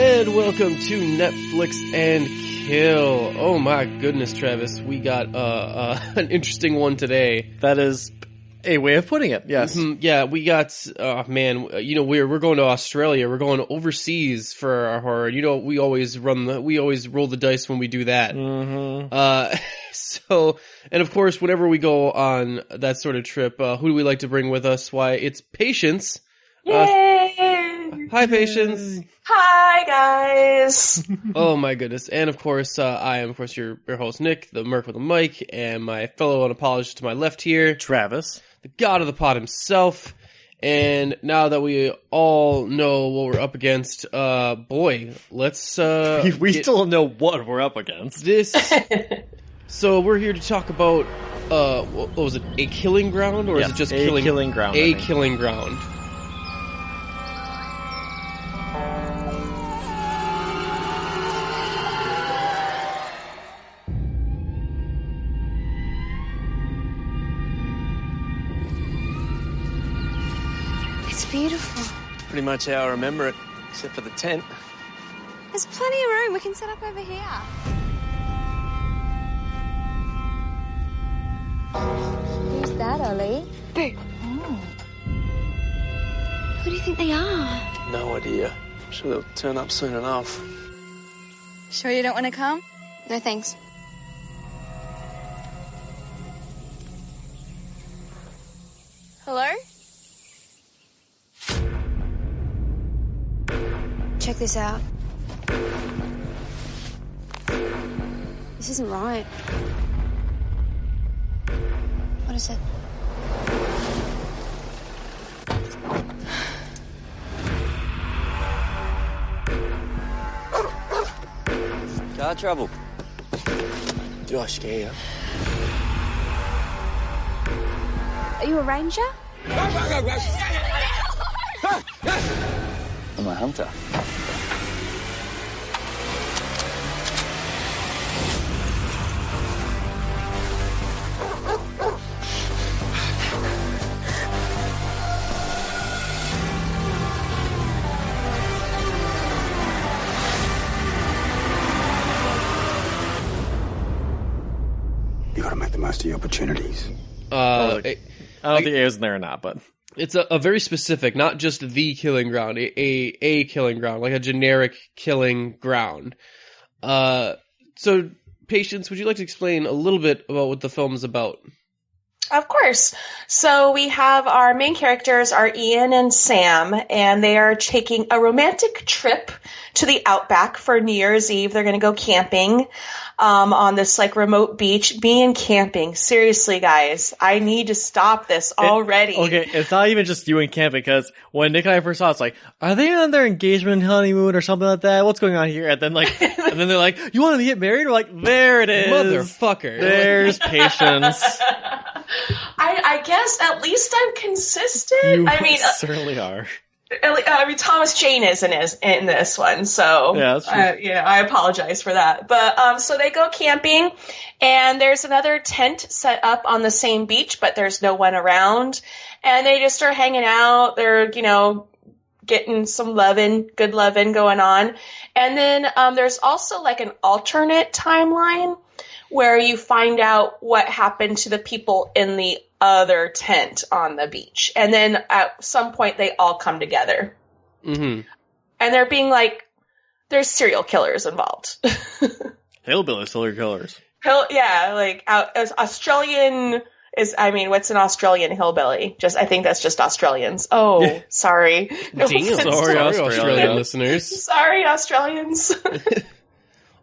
And welcome to Netflix and Kill. Oh my goodness, Travis, we got an interesting one today. That is a way of putting it. Yes. Yeah, we got we're going to Australia. We're going overseas for our horror. You know, we always roll the dice when we do that. So, and of course, whenever we go on that sort of trip, who do we like to bring with us? Why, it's Patience. Yay! Hi, Patience. Hi, guys. Oh my goodness. And of course, I am, of course, your host, Nick, the Merc with a mic, and my fellow unapologist to my left here, Travis, the god of the pod himself. And now that we all know what we're up against, let's we still don't know what we're up against. This. So we're here to talk about what was it? A killing ground, or is it just killing? Killing ground. A killing ground. It's beautiful. Pretty much how I remember it, except for the tent. There's plenty of room. We can set up over here. Who's that, Ollie? Hey. Oh. Who do you think they are? No idea. I'm sure they'll turn up soon enough. Sure you don't want to come? No, thanks. Hello? Check this out. This isn't right. What is it? Car trouble. Did I scare you? Are you a ranger? I'm a hunter. You gotta make the most of your opportunities. I don't think it is in there or not, but it's a very specific, not just the killing ground, a killing ground, like a generic killing ground. So, Patience, would you like to explain a little bit about what the film is about? Of course. So we have our main characters are Ian and Sam, and they are taking a romantic trip to the Outback for New Year's Eve. They're going to go camping on this like remote beach. Me and camping. Seriously, guys, I need to stop this already. Okay, it's not even just you and camping, because when Nick and I first saw it, it's like, are they on their engagement honeymoon or something like that? What's going on here? And then and then they're like, you want to get married? We're like, there it is. Motherfucker. There's Patience. I guess at least I'm consistent. You certainly are. I mean, Thomas Jane is in this one, so yeah, that's true. I apologize for that. But so they go camping, and there's another tent set up on the same beach, but there's no one around, and they just are hanging out. They're getting some good loving going on, and then there's also like an alternate timeline where you find out what happened to the people in the other tent on the beach. And then at some point they all come together. Mm-hmm. And they're being like, there's serial killers involved. Hillbilly serial killers. Australian is, what's an Australian hillbilly? I think that's just Australians. Oh, sorry. Damn, sorry, Australian listeners. Sorry, Australians.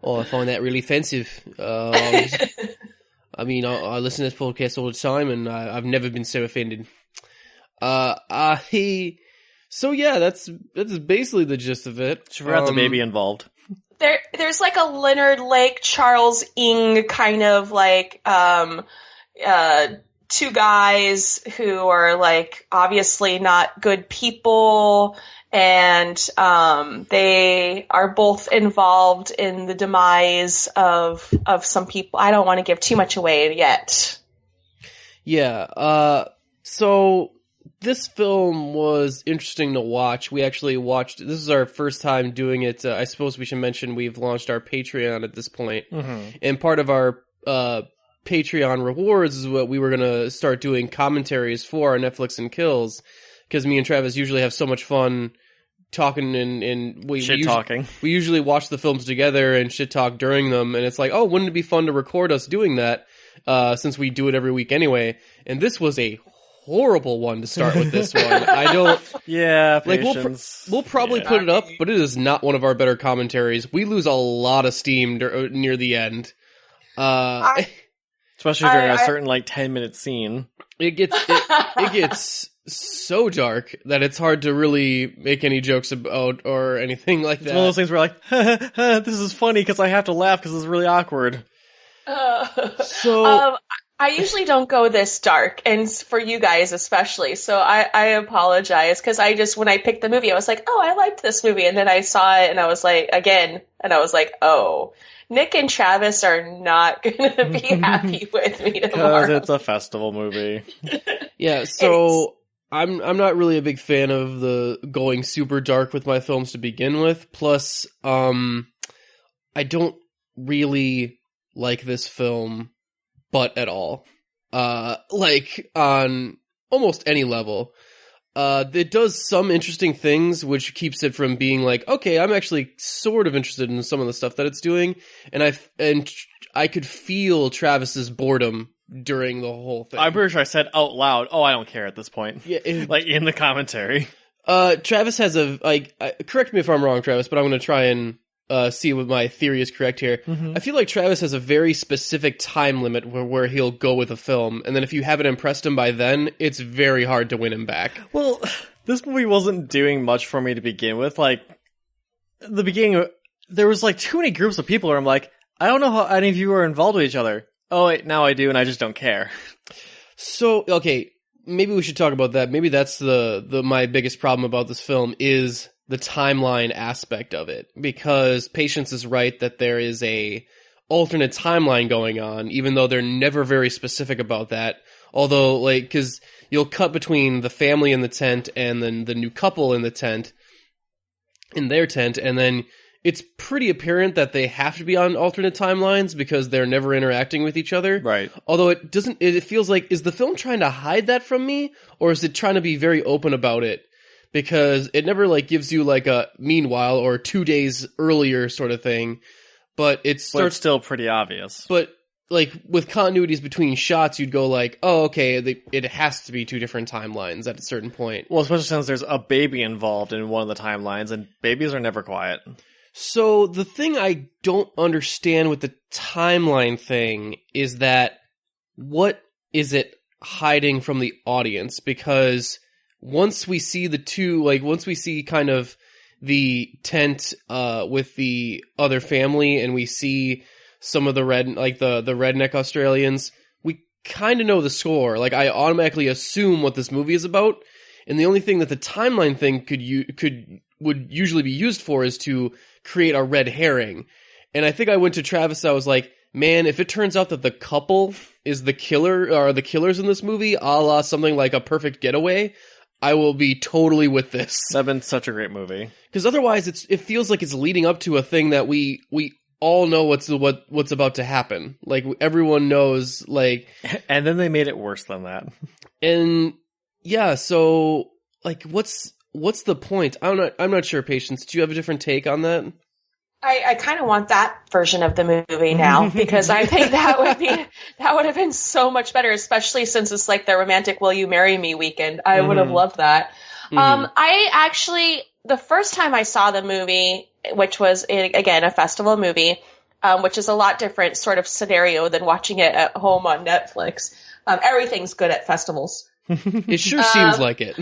Oh, I find that really offensive. I listen to this podcast all the time, and I've never been so offended. So yeah, that's basically the gist of it. She forgot the baby involved. There's like a Leonard Lake, Charles Ng kind of like, two guys who are like obviously not good people, and they are both involved in the demise of some people. I don't want to give too much away yet. Yeah. So this film was interesting to watch. We actually watched, this is our first time doing it. I suppose we should mention we've launched our Patreon at this point. And part of our Patreon rewards is what we were going to start doing commentaries for our Netflix and Kills, because me and Travis usually have so much fun talking and we usually watch the films together and shit talk during them, and it's like, oh, wouldn't it be fun to record us doing that, since we do it every week anyway. And this was a horrible one to start with. This one, I don't. Yeah, like we'll probably put it up, but it is not one of our better commentaries. We lose a lot of steam near the end, especially during a certain 10-minute scene. It gets so dark that it's hard to really make any jokes about or anything like that. It's one of those things where this is funny because I have to laugh because it's really awkward. I usually don't go this dark, and for you guys especially, so I apologize, because when I picked the movie, I was like, oh, I liked this movie, and then I saw it, and I was like, oh, Nick and Travis are not going to be happy with me tomorrow. Because it's a festival movie. Yeah, so I'm not really a big fan of the going super dark with my films to begin with, plus I don't really like this film at all. On almost any level. It does some interesting things, which keeps it from being like, okay, I'm actually sort of interested in some of the stuff that it's doing, and I could feel Travis's boredom during the whole thing. I'm pretty sure I said out loud, oh, I don't care at this point. Yeah, in the commentary. Travis has correct me if I'm wrong, Travis, but I'm going to try and see what my theory is correct here. I feel like Travis has a very specific time limit where he'll go with a film, and then if you haven't impressed him by then, it's very hard to win him back. Well, this movie wasn't doing much for me to begin with. The beginning, there was too many groups of people where I'm like, I don't know how any of you are involved with each other. Oh, wait, now I do, and I just don't care. So, okay, maybe we should talk about that. Maybe that's my biggest problem about this film is the timeline aspect of it, because Patience is right that there is a alternate timeline going on, even though they're never very specific about that. Although, because you'll cut between the family in the tent and then the new couple in their tent, and then it's pretty apparent that they have to be on alternate timelines because they're never interacting with each other. Right. Although it feels like, is the film trying to hide that from me, or is it trying to be very open about it? Because it never gives you a meanwhile or 2 days earlier sort of thing, but it's still pretty obvious. But with continuities between shots, you'd go oh, okay, it has to be two different timelines at a certain point. Well, especially since there's a baby involved in one of the timelines, and babies are never quiet. So the thing I don't understand with the timeline thing is that what is it hiding from the audience? Because once we see once we see kind of the tent with the other family, and we see some of the the redneck Australians, we kind of know the score. I automatically assume what this movie is about, and the only thing that the timeline thing would usually be used for is to create a red herring. And I think I went to Travis, I was like, man, if it turns out that the couple is the killer, or the killers in this movie, a la something like A Perfect Getaway, I will be totally with this. That'd been such a great movie. Because otherwise, it feels like it's leading up to a thing that we all know what's about to happen. Everyone knows. And then they made it worse than that. And yeah, so what's the point? I'm not sure. Patience, do you have a different take on that? I kind of want that version of the movie now, because I think that would have been so much better, especially since it's the romantic "Will You Marry Me" weekend. I would have loved that. I actually, the first time I saw the movie, which was again a festival movie, which is a lot different sort of scenario than watching it at home on Netflix. Everything's good at festivals. It sure seems like it.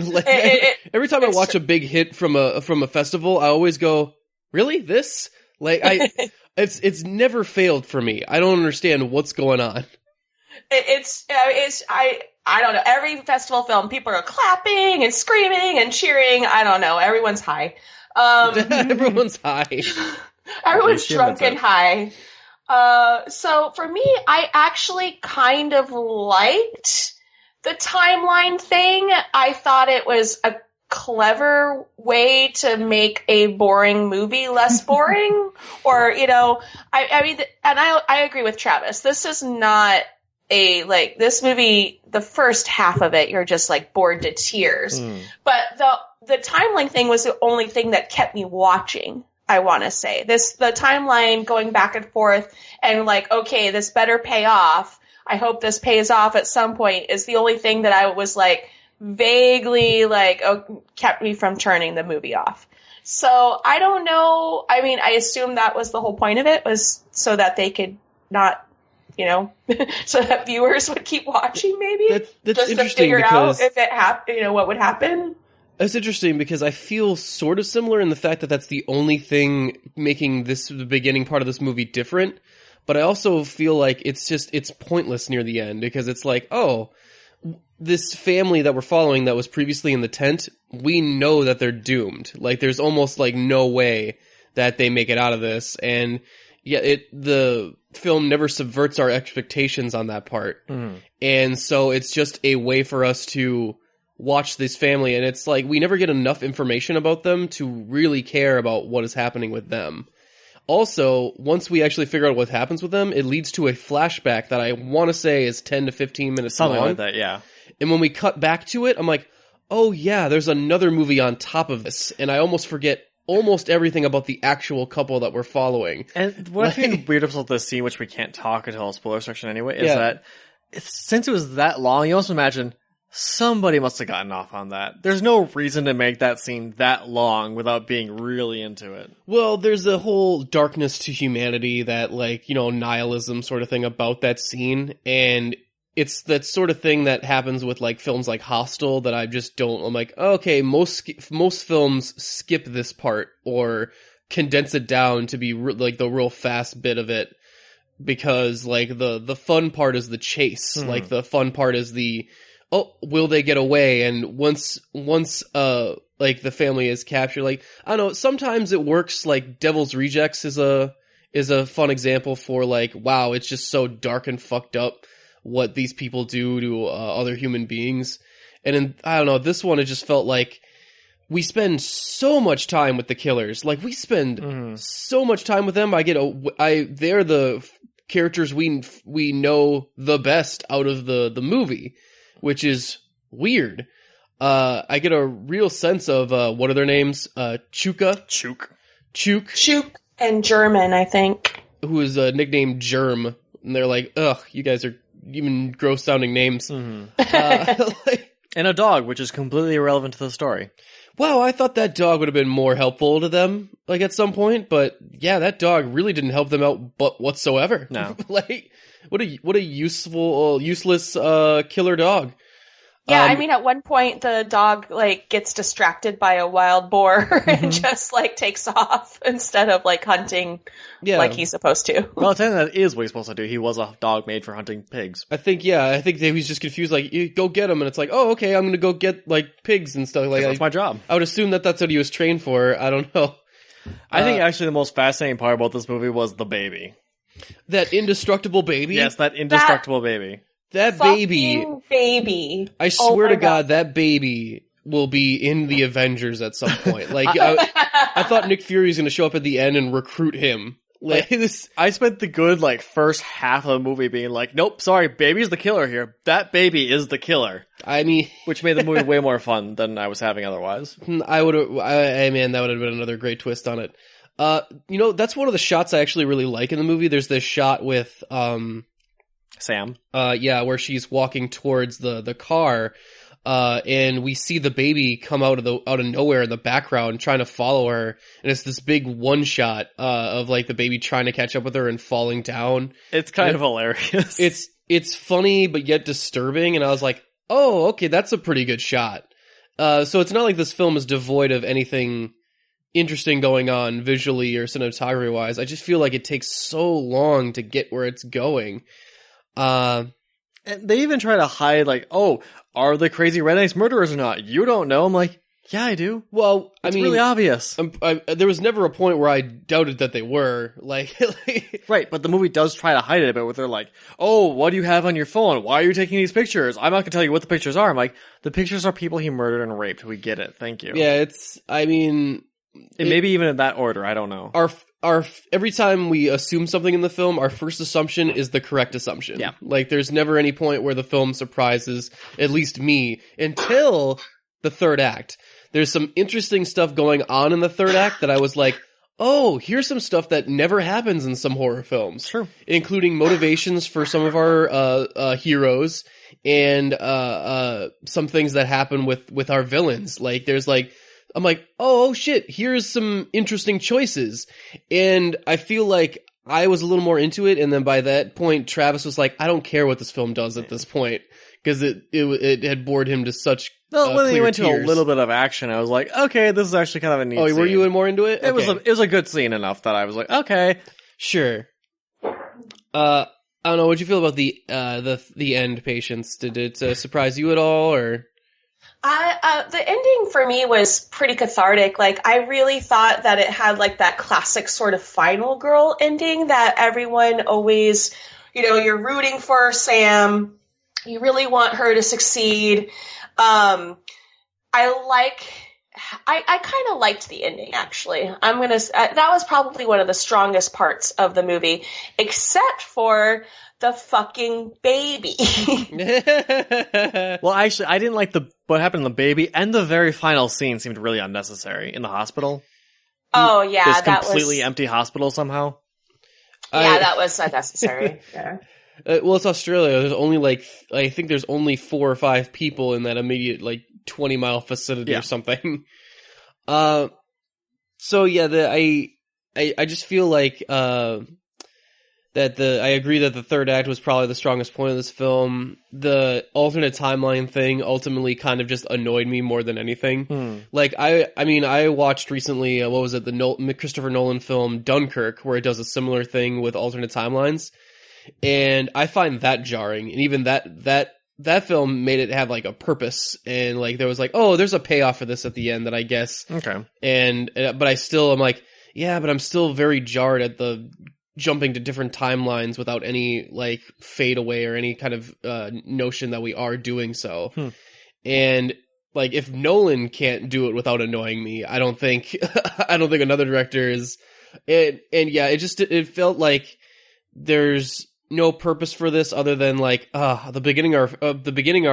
Every time I watch a big hit from a festival, I always go, "Really? This?" It's never failed for me. I don't understand what's going on. I don't know. Every festival film, people are clapping and screaming and cheering. I don't know. Everyone's high. Everyone's high. Everyone's drunk and high. So for me, I actually kind of liked The timeline thing, I thought it was a clever way to make a boring movie less boring. Or, I mean, and I agree with Travis. This is not this movie, the first half of it, you're just like bored to tears. But the timeline thing was the only thing that kept me watching. I want to say the timeline going back and forth and like, okay, this better pay off. I hope this pays off at some point is the only thing that I was like vaguely like, kept me from turning the movie off. So I don't know. I mean, I assume that was the whole point of it, was so that they could not, so that viewers would keep watching maybe. That's just interesting to figure because out if it happened, what would happen. It's interesting because I feel sort of similar in the fact that that's the only thing making the beginning part of this movie different. But I also feel like it's pointless near the end because it's like, oh, this family that we're following that was previously in the tent, we know that they're doomed. Like there's almost like no way that they make it out of this. And yeah, the film never subverts our expectations on that part. And so it's just a way for us to watch this family. And it's like, we never get enough information about them to really care about what is happening with them. Also, once we actually figure out what happens with them, it leads to a flashback that I want to say is 10 to 15 minutes long. Something like that, yeah. And when we cut back to it, I'm like, oh yeah, there's another movie on top of this. And I almost forget almost everything about the actual couple that we're following. And what I find weird about this scene, which we can't talk until spoiler section anyway, is that since it was that long, you also imagine somebody must have gotten off on that. There's no reason to make that scene that long without being really into it. Well, there's a whole darkness to humanity, that like, nihilism sort of thing about that scene. And it's that sort of thing that happens with like films like Hostel that I just don't, I'm like, okay, most films skip this part or condense it down to be like the real fast bit of it. Because like the fun part is the chase. Like the fun part is will they get away? And once like the family is captured, like, I don't know, sometimes it works. Like Devil's Rejects is a fun example for like, wow, it's just so dark and fucked up what these people do to other human beings. And I don't know, this one, it just felt like we spend so much time with the killers. Like we spend so much time with them. They're the characters we know the best out of the movie, which is weird. I get a real sense of, what are their names? Chook, and German, I think. Who is nicknamed Germ. And they're like, ugh, you guys are even gross sounding names. And a dog, which is completely irrelevant to the story. Wow, I thought that dog would have been more helpful to them, like at some point, but yeah, that dog really didn't help them out whatsoever. No. Like, what a useless killer dog. Yeah, I mean, at one point the dog like gets distracted by a wild boar and just like takes off instead of like hunting like he's supposed to. Well, that is what he's supposed to do. He was a dog made for hunting pigs. I think that he was just confused. Like, you go get him, and it's like, oh, okay, I'm gonna go get like pigs and stuff. Like that's my job. I would assume that that's what he was trained for. I don't know. I think actually the most fascinating part about this movie was the baby. That indestructible baby. Yes, that indestructible baby. That baby. I swear to God, that baby will be in the Avengers at some point. Like, I thought Nick Fury was going to show up at the end and recruit him. Like this. I spent the good first half of the movie being like, nope, sorry, baby's the killer here. That baby is the killer. I mean, which made the movie way more fun than I was having otherwise. Man, that would have been another great twist on it. That's one of the shots I actually really like in the movie. There's this shot with Sam. Where she's walking towards the car, and we see the baby come out of nowhere in the background trying to follow her, and it's this big one shot of like the baby trying to catch up with her and falling down. It's kind of hilarious. It's funny but yet disturbing, and I was like, oh, okay, that's a pretty good shot. So it's not like this film is devoid of anything interesting going on visually or cinematography wise. I just feel like it takes so long to get where it's going. And they even try to hide, are the crazy rednecks murderers or not? You don't know. I'm like, Yeah, I do. Well, It's really obvious. there was never a point where I doubted that they were. Like Right, but the movie does try to hide it a bit where they're like, oh, what do you have on your phone? Why are you taking these pictures? I'm not going to tell you what the pictures are. I'm like, the pictures are people he murdered and raped. We get it. Thank you. yeah, Maybe even in that order. I don't know. Every time we assume something in the film, our first assumption is the correct assumption. Yeah. Like, there's never any point where the film surprises, at least me, until the third act. There's some interesting stuff going on in the third act that I was like, oh, here's some stuff that never happens in some horror films. Sure. Including motivations for some of our heroes and some things that happen with our villains. Like, there's like, I'm like, oh shit, here's some interesting choices. And I feel like I was a little more into it, and then by that point, Travis was like, I don't care what this film does at this point, because it had bored him to such Well, when they went tears. to a little bit of action, I was like, okay, this is actually kind of a neat Oh, scene. were you more into it? It was a good scene enough that I was like, okay. Sure. I don't know, what'd you feel about the end, Patience? Did it surprise you at all, or... The ending for me was pretty cathartic. Like, I really thought that it had like that classic sort of final girl ending that everyone always, you're rooting for Sam. You really want her to succeed. I kind of liked the ending, actually. That was probably one of the strongest parts of the movie, except for the fucking baby. Well, actually, I didn't like what happened to the baby, and the very final scene seemed really unnecessary in the hospispittal. Oh, yeah. This completely empty hospital somehow. Yeah, that was unnecessary. Yeah. Well, it's Australia. There's only I think there's only 4 or 5 people in that immediate 20-mile vicinity or something. So yeah, I just feel like that I agree that the third act was probably the strongest point of this film. The alternate timeline thing ultimately kind of just annoyed me more than anything. Like, I watched recently, what was it, the Christopher Nolan film Dunkirk, where it does a similar thing with alternate timelines. And I find that jarring. And even that film made it have a purpose. And there was oh, there's a payoff for this at the end that I guess. Okay. But I still am yeah, but I'm still very jarred at the jumping to different timelines without any fade away or any kind of notion that we are doing so. And if Nolan can't do it without annoying me, I don't think another director is. And yeah, it felt like there's no purpose for this other than the beginning of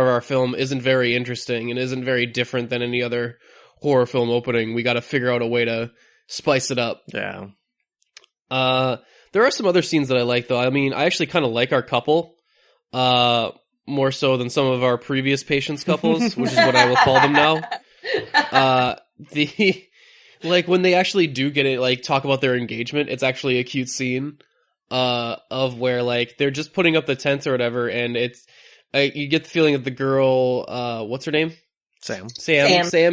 our film isn't very interesting and isn't very different than any other horror film opening. We got to figure out a way to spice it up. Yeah. There are some other scenes that I like, though. I mean, I actually kind of like our couple, more so than some of our previous Patience couples, which is what I will call them now. When they actually do get it, talk about their engagement, it's actually a cute scene, of where, they're just putting up the tent or whatever, and it's, you get the feeling that the girl, what's her name? Sam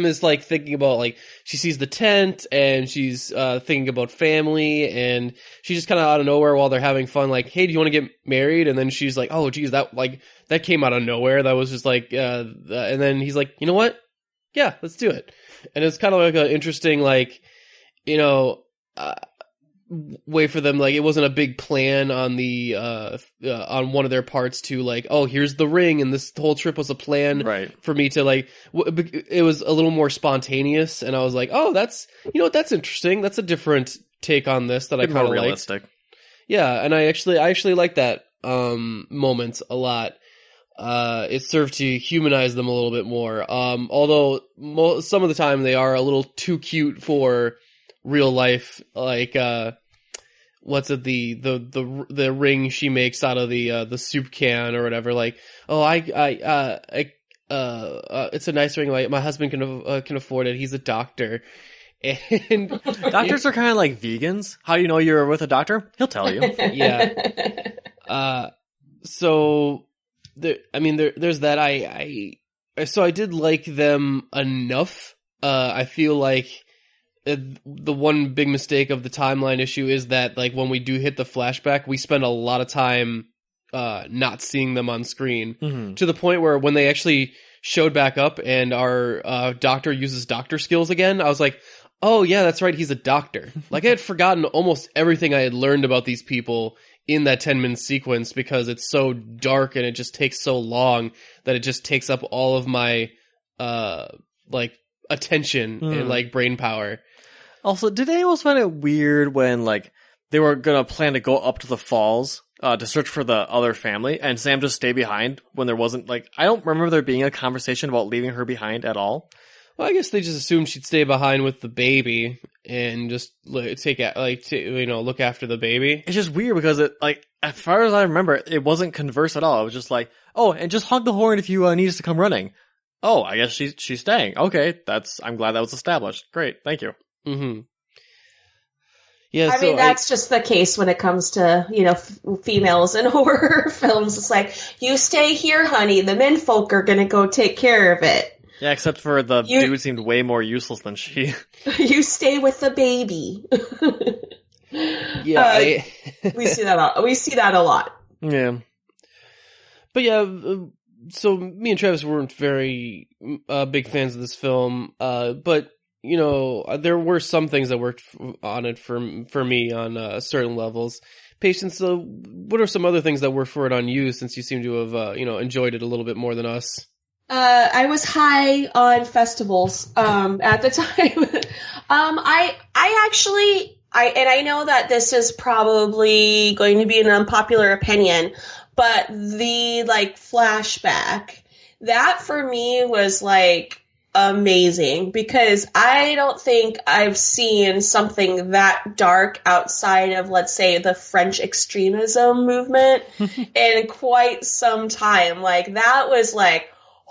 is thinking about she sees the tent and she's thinking about family, and she's just kind of out of nowhere while they're having fun hey, do you want to get married? And then she's like, oh geez, that came out of nowhere. That was just and then he's like, you know what, yeah, let's do it. And it's kind of an interesting way for them, it wasn't a big plan on the on one of their parts to oh, here's the ring, and this whole trip was a plan for me to it was a little more spontaneous, and I was like, oh, that's that's interesting, that's a different take on this that I kind of realistic. Yeah, and I actually like that moment a lot. It served to humanize them a little bit more, although some of the time they are a little too cute for real life, what's it, the ring she makes out of the soup can or whatever, it's a nice ring, my husband can afford it, he's a doctor. And doctors are kind of like vegans. How do you know you're with a doctor? He'll tell you. Yeah. So there's that. So I did like them enough. I feel like the one big mistake of the timeline issue is that when we do hit the flashback, we spend a lot of time not seeing them on screen, to the point where when they actually showed back up and our doctor uses doctor skills again, I was like, oh yeah, that's right, he's a doctor. Like I had forgotten almost everything I had learned about these people in that 10-minute sequence because it's so dark and it just takes so long that it just takes up all of my like attention and like brain power. Also, did anyone else find it weird when like they were gonna plan to go up to the falls to search for the other family, and Sam just stayed behind when there wasn't like I don't remember there being a conversation about leaving her behind at all. Well, I guess they just assumed she'd stay behind with the baby and just look after the baby. It's just weird because it like as far as I remember, it wasn't converse at all. It was just like, oh, and just honk the horn if you need us to come running. Oh, I guess she's staying. Okay, I'm glad that was established. Great, thank you. Mm-hmm. Yeah, I mean, that's just the case when it comes to, females in horror films. It's like, you stay here, honey. The men folk are going to go take care of it. Yeah, except for the dude seemed way more useless than she. You stay with the baby. Yeah. We see that a lot. Yeah. But yeah, so me and Travis weren't very big fans of this film, but there were some things that worked on it for me on certain levels. Patience, what are some other things that worked for it on you, since you seem to have enjoyed it a little bit more than us? I was high on festivals at the time. I know that this is probably going to be an unpopular opinion, but the flashback, that for me was amazing, because I don't think I've seen something that dark outside of, let's say, the French extremism movement in quite some time. That was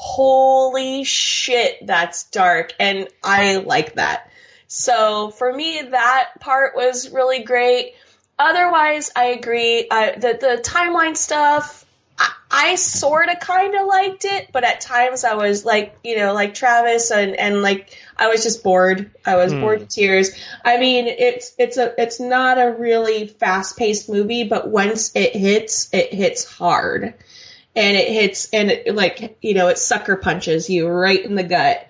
holy shit, that's dark, and I like that. So for me, that part was really great. Otherwise, I agree. The timeline stuff, I sort of kind of liked it, but at times I was like Travis, and I was just bored. I was bored to tears. I mean, it's not a really fast-paced movie, but once it hits hard. And it hits, and it sucker punches you right in the gut.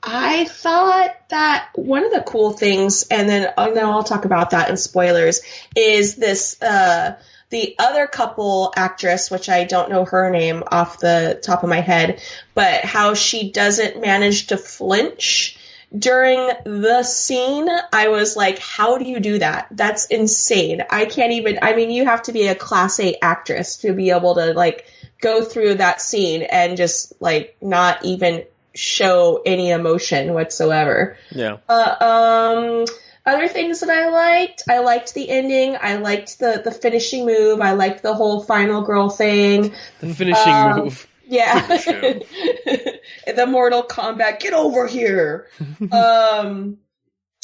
I thought that one of the cool things, and then I'll talk about that in spoilers, is this, the other couple actress, which I don't know her name off the top of my head, but how she doesn't manage to flinch during the scene. I was like, how do you do that? That's insane. You have to be a Class A actress to be able to go through that scene and just not even show any emotion whatsoever. Yeah. Other things that I liked the ending. I liked the finishing move. I liked the whole final girl thing. The finishing move. Yeah. The Mortal Kombat, get over here.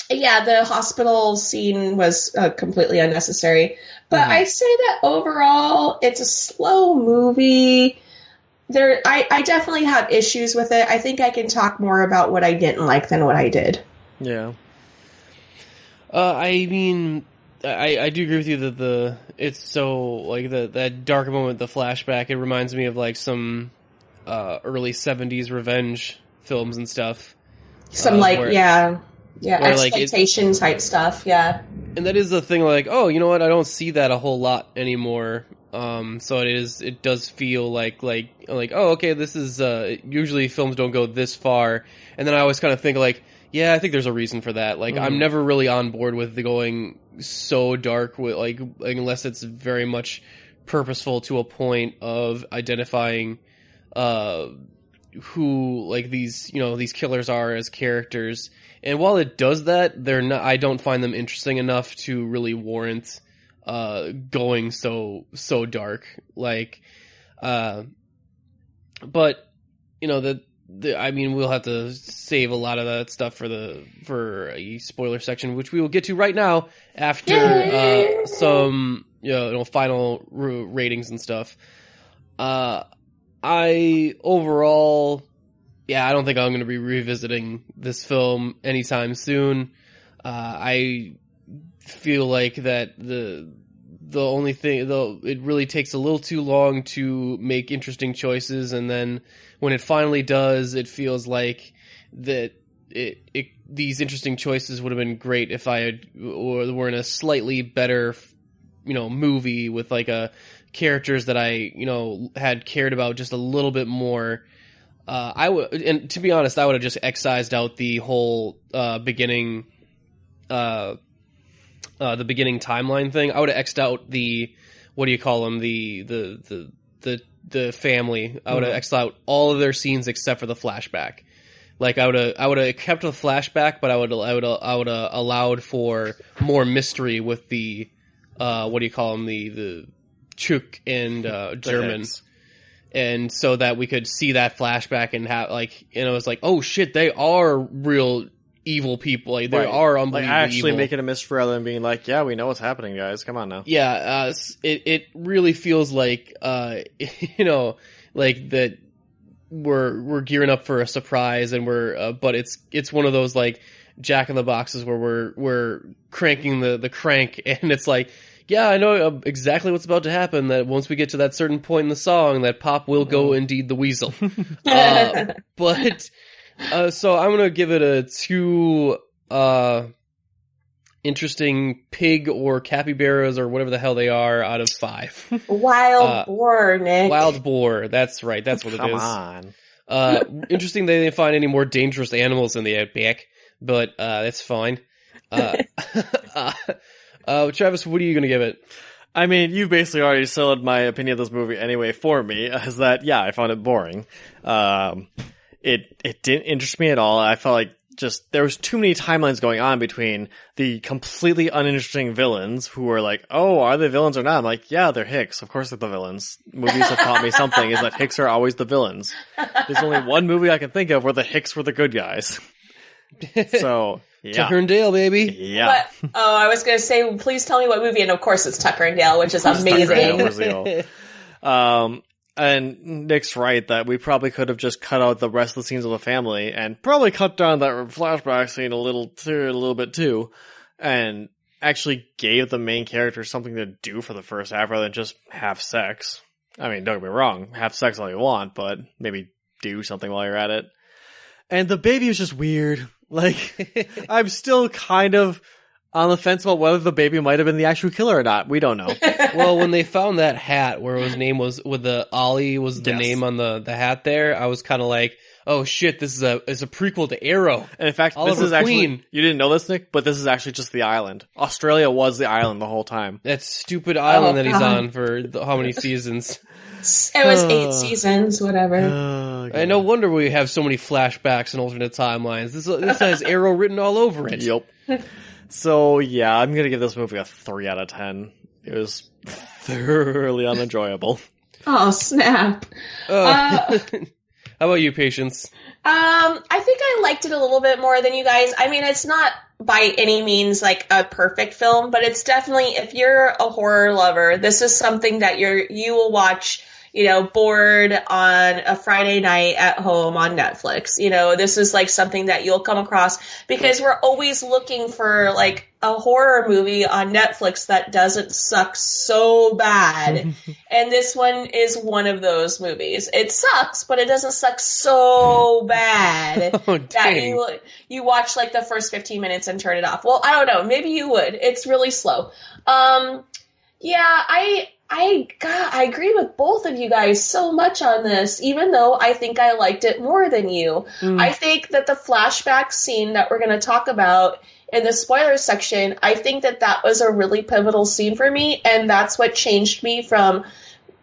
Yeah, the hospital scene was completely unnecessary. But I'd say that overall, it's a slow movie. I definitely have issues with it. I think I can talk more about what I didn't like than what I did. Yeah. I mean, I do agree with you that it's so that dark moment, the flashback. It reminds me of some early 70s revenge films and stuff. Some exploitation type stuff. Yeah. And that is the thing. Oh, you know what? I don't see that a whole lot anymore. So it does feel like oh, okay, this is usually films don't go this far, and then I always kind of think yeah, I think there's a reason for that. I'm never really on board with the going so dark with unless it's very much purposeful to a point of identifying who these killers are as characters. And while it does that, I don't find them interesting enough to really warrant going so dark. But we'll have to save a lot of that stuff for a spoiler section, which we will get to right now after some final ratings and stuff. I overall, I don't think I'm going to be revisiting this film anytime soon. I feel like that the only thing, though, it really takes a little too long to make interesting choices, and then when it finally does, it feels like that these interesting choices would have been great if I had, or were in a slightly better, movie with like characters that I, had cared about just a little bit more. And to be honest, I would have just excised out the whole beginning timeline thing. I would have X'd out the, what do you call them, the family. I would have X'd out all of their scenes except for the flashback. Like I would have kept the flashback, but I would have allowed for more mystery with the what do you call them, the Chuk and German. And so that we could see that flashback and have it was like, oh shit, they are real evil people. Like they are unbelievably actually evil. making a mystery rather than being like, yeah, we know what's happening, guys. Come on now. Yeah, it really feels like like that we're gearing up for a surprise, and but it's one of those like Jack in the Boxes where we're cranking the crank, and it's like, yeah, I know exactly what's about to happen, that once we get to that certain point in the song, that Pop will go indeed the weasel. But so I'm gonna give it a 2 interesting pig or capybaras or whatever the hell they are out of 5. Wild boar, Nick. Wild boar, that's right, that's what it is. Come on. Interesting they didn't find any more dangerous animals in the Outback, but that's fine. Travis, what are you gonna give it? I mean, you basically already sold my opinion of this movie anyway for me, is that, yeah, I found it boring. It didn't interest me at all. I felt like there was too many timelines going on between the completely uninteresting villains who were like, oh, are they villains or not? I'm like, yeah, they're Hicks. Of course they're the villains. Movies have taught me something, is that Hicks are always the villains. There's only one movie I can think of where the Hicks were the good guys. So, yeah. Tucker and Dale, baby. Yeah. I was going to say, please tell me what movie, and of course it's Tucker and Dale, which is amazing. And Nick's right that we probably could have just cut out the rest of the scenes of the family and probably cut down that flashback scene a little bit too, and actually gave the main character something to do for the first half rather than just have sex. I mean, don't get me wrong, have sex all you want, but maybe do something while you're at it. And the baby was just weird. Like, I'm still kind of on the fence about whether the baby might have been the actual killer or not. We don't know. Well, when they found that hat where his name was, with the Ollie was the name on the hat there, I was kind of like, oh shit, this is a prequel to Arrow. And in fact, Oliver this is Queen. Actually, you didn't know this, Nick, but this is actually just the island. Australia was the island the whole time. That stupid island that he's on for how many seasons? It was 8 seasons, whatever. And no wonder we have so many flashbacks and alternate timelines. This has Arrow written all over it. Yep. So, yeah, I'm gonna give this movie a 3 out of 10. It was thoroughly unenjoyable. Oh, snap. How about you, Patience? I think I liked it a little bit more than you guys. I mean, it's not by any means like a perfect film, but it's definitely, if you're a horror lover, this is something that you will watch, bored on a Friday night at home on Netflix. This is like something that you'll come across because we're always looking for like a horror movie on Netflix that doesn't suck so bad. And this one is one of those movies. It sucks, but it doesn't suck so bad that you watch like the first 15 minutes and turn it off. Well, I don't know. Maybe you would. It's really slow. Yeah, I agree with both of you guys so much on this, even though I think I liked it more than you. I think that the flashback scene that we're going to talk about in the spoilers section, I think that was a really pivotal scene for me, and that's what changed me from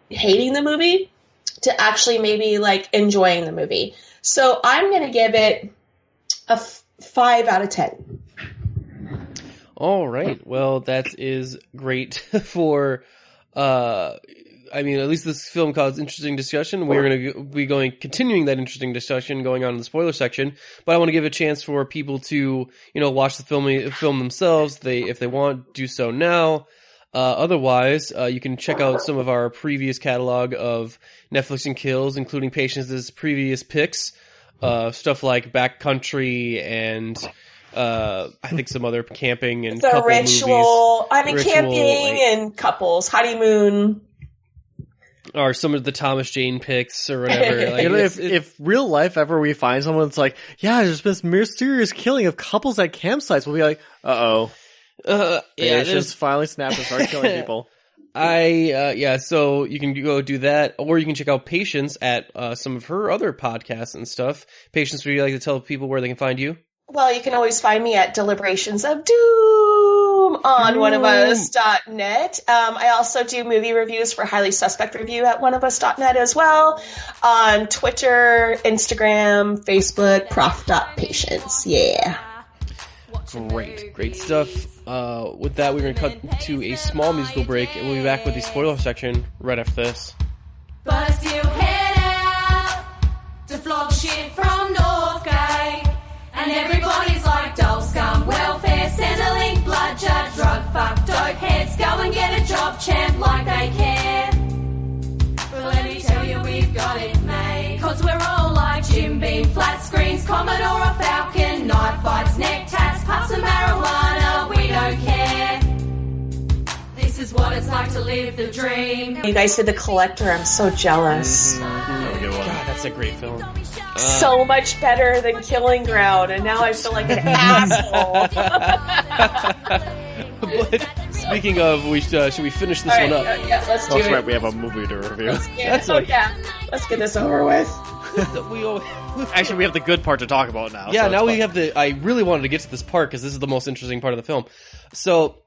hating the movie to actually maybe like enjoying the movie. So I'm going to give it a 5 out of 10. All right. Well, that is great for, I mean, at least this film caused interesting discussion. We're going to be continuing that interesting discussion going on in the spoiler section, but I want to give a chance for people to, watch the film themselves. If they want, do so now. Otherwise, you can check out some of our previous catalog of Netflix and Kills, including Patience's previous picks, stuff like Backcountry and I think some other camping and The couple ritual. movies. I mean, Ritual, camping like- and couples, honeymoon. Or some of the Thomas Jane picks or whatever. Like, You know, it's- if real life ever we find someone that's like, yeah, there's been this mysterious killing of couples at campsites, we'll be like, yeah, it's there's- just finally snapped and start killing people. So you can go do that, or you can check out Patience at some of her other podcasts and stuff. Patience, would you like to tell people where they can find you? Well, you can always find me at Deliberations of Doom on oneofus.net. I also do movie reviews for Highly Suspect Review at oneofus.net as well. On Twitter, Instagram, Facebook, prof.patience. Yeah. Great stuff. With that, we're going to cut to a small musical break, and we'll be back with the spoiler section right after this. But you head out to flog shit from Northgate, and everybody's like doll scum, welfare, Centrelink, bloodshed, drug fuck, dope heads, go and get a job, champ, like they care. But let me tell you, we've got it made, 'cause we're all like Jim Beam, flat screens, Commodore or Falcon, knife fights, neck tats, puffs of marijuana, we don't care. This is what it's like to live the dream. You guys did The Collector. I'm so jealous. God, that's a great film. So much better than Killing Ground, and now I feel like an asshole. But speaking of, should we finish this All right, one up? yeah, let's do That's it. right, we have a movie to review. Yeah, That's like- let's get this over with. Actually, we have the good part to talk about now. Yeah, so now it's we fine. have I really wanted to get to this part because this is the most interesting part of the film. So,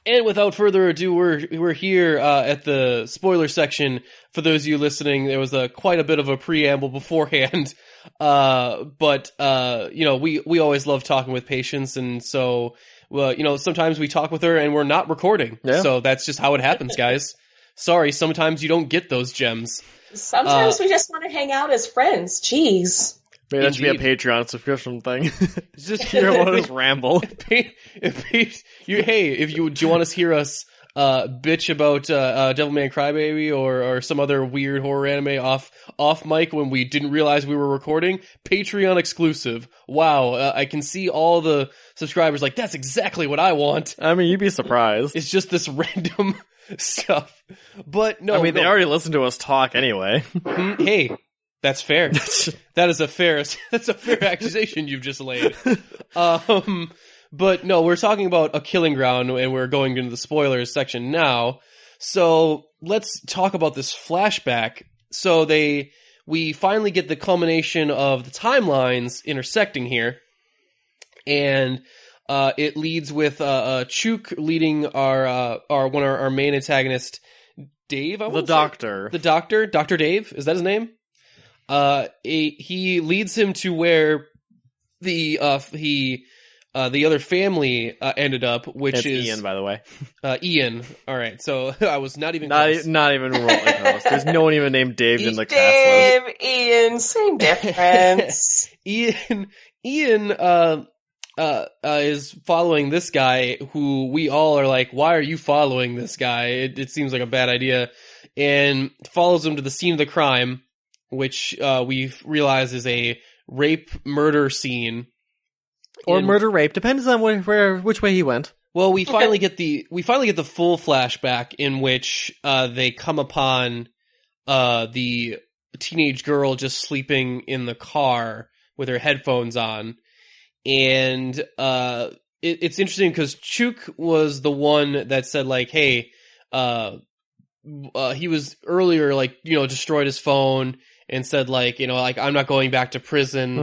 and without further ado, we're here at the spoiler section. For those of you listening, there was quite a bit of a preamble beforehand. But we always love talking with Patience, and so sometimes we talk with her and we're not recording. Yeah. So that's just how it happens, guys. Sorry, sometimes you don't get those gems. Sometimes we just want to hang out as friends. Jeez. Maybe that should be a Indeed. Patreon subscription thing. Just Hear one of us ramble. do you want to hear us bitch about Devilman Crybaby or some other weird horror anime off mic when we didn't realize we were recording? Patreon exclusive. Wow, I can see all the subscribers like, that's exactly what I want. I mean, you'd be surprised. It's just this random stuff. But no, I mean, they no. already listened to us talk anyway. Hey, that's fair. That's a fair accusation you've just laid. But no, we're talking about A Killing Ground, and we're going into the spoilers section now. So let's talk about this flashback. So we finally get the culmination of the timelines intersecting here, and it leads with Chuk leading our main antagonist, Dave. The doctor. The doctor, Dr. Dave, is that his name? He leads him to where the other family ended up, which It's is Ian, by the way. Ian. All right, so I was not even Not close. even remotely close. There's no one even named Dave in the cast Dave, Ian, same difference. Ian is following this guy who we all are like, why are you following this guy? It seems like a bad idea, and follows him to the scene of the crime, which we realize is a rape murder scene. Or murder rape, depends on which way he went. Well, we finally get the full flashback in which they come upon the teenage girl just sleeping in the car with her headphones on. And it's interesting because Chuk was the one that said, like, hey, he was earlier, like, destroyed his phone and said, like, like, I'm not going back to prison.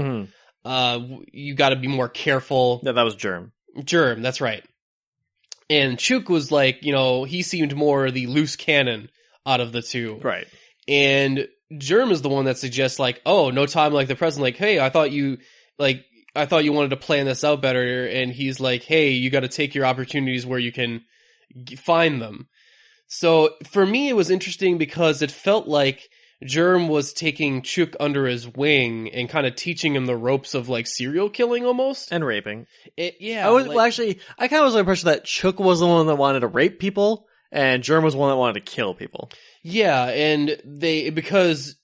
Mm-hmm. You got to be more careful. Yeah, that was Germ. Germ, that's right. And Chuk was like, he seemed more the loose cannon out of the two. Right. And Germ is the one that suggests, like, oh, no time like the present. Like, hey, I thought you wanted to plan this out better. And he's like, hey, you got to take your opportunities where you can find them. So for me, it was interesting because it felt like Germ was taking Chuk under his wing and kind of teaching him the ropes of, like, serial killing almost. And raping. Yeah. I kind of was the impression that Chuk was the one that wanted to rape people, and Germ was the one that wanted to kill people. Yeah, and because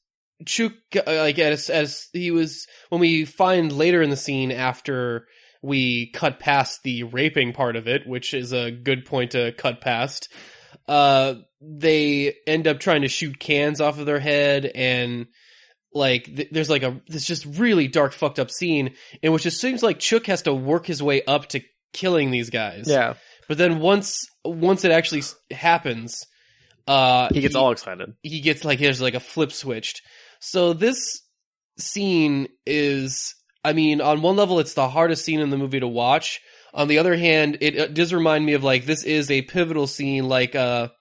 Chuk, like, as he was, when we find later in the scene after we cut past the raping part of it, which is a good point to cut past. They end up trying to shoot cans off of their head, and like there's like this just really dark, fucked up scene in which it seems like Chuck has to work his way up to killing these guys. Yeah. But then once it actually happens, he gets all excited. He gets like, there's like a flip switched. So this scene is, I mean, on one level, it's the hardest scene in the movie to watch. On the other hand, it does remind me of like, this is a pivotal scene, like, what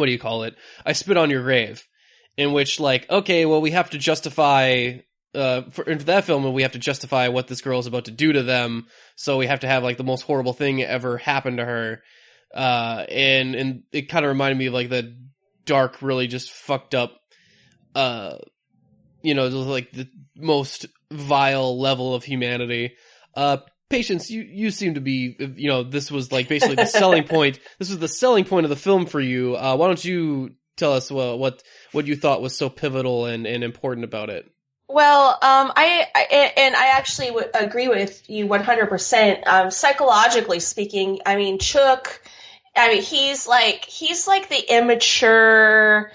do you call it? I Spit on Your Grave, in which like, okay, well, we have to justify, for that film, we have to justify what this girl is about to do to them. So we have to have like the most horrible thing ever happen to her. And it kind of reminded me of like the dark, really just fucked up, you know, like the most vile level of humanity. Patience, you seem to be, you know, this was like basically the selling point. This was the selling point of the film for you. Why don't you tell us what you thought was so pivotal and important about it? Well, I actually would agree with you 100%. Psychologically speaking, I mean, Chuck, he's like the immature,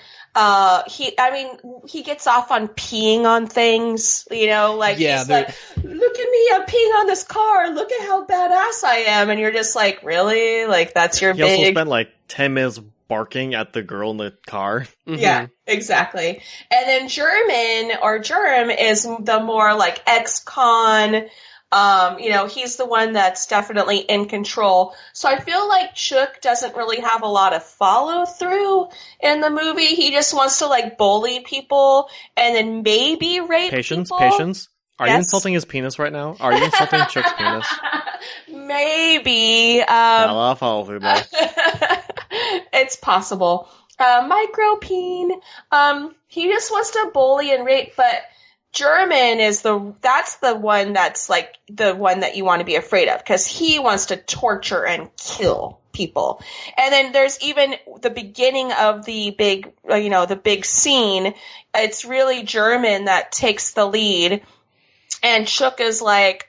he gets off on peeing on things, you know, like, yeah, he's like, look at me, I'm peeing on this car, look at how badass I am, and you're just like, really? Like, that's your He big... also spent like 10 minutes barking at the girl in the car. Mm-hmm. Yeah, exactly. And then Germ is the more like ex-con, you know, he's the one that's definitely in control. So I feel like Chuck doesn't really have a lot of follow through in the movie. He just wants to like bully people and then maybe rape Patience. people. Are you insulting his penis right now? Are you insulting Chuck's penis? Maybe. I'll follow through, bro. It's possible. Micropeen. He just wants to bully and rape, but German that's the one that's like the one that you want to be afraid of, because he wants to torture and kill people. And then there's even the beginning of the big, you know, the big scene. It's really German that takes the lead. And Chuck is like,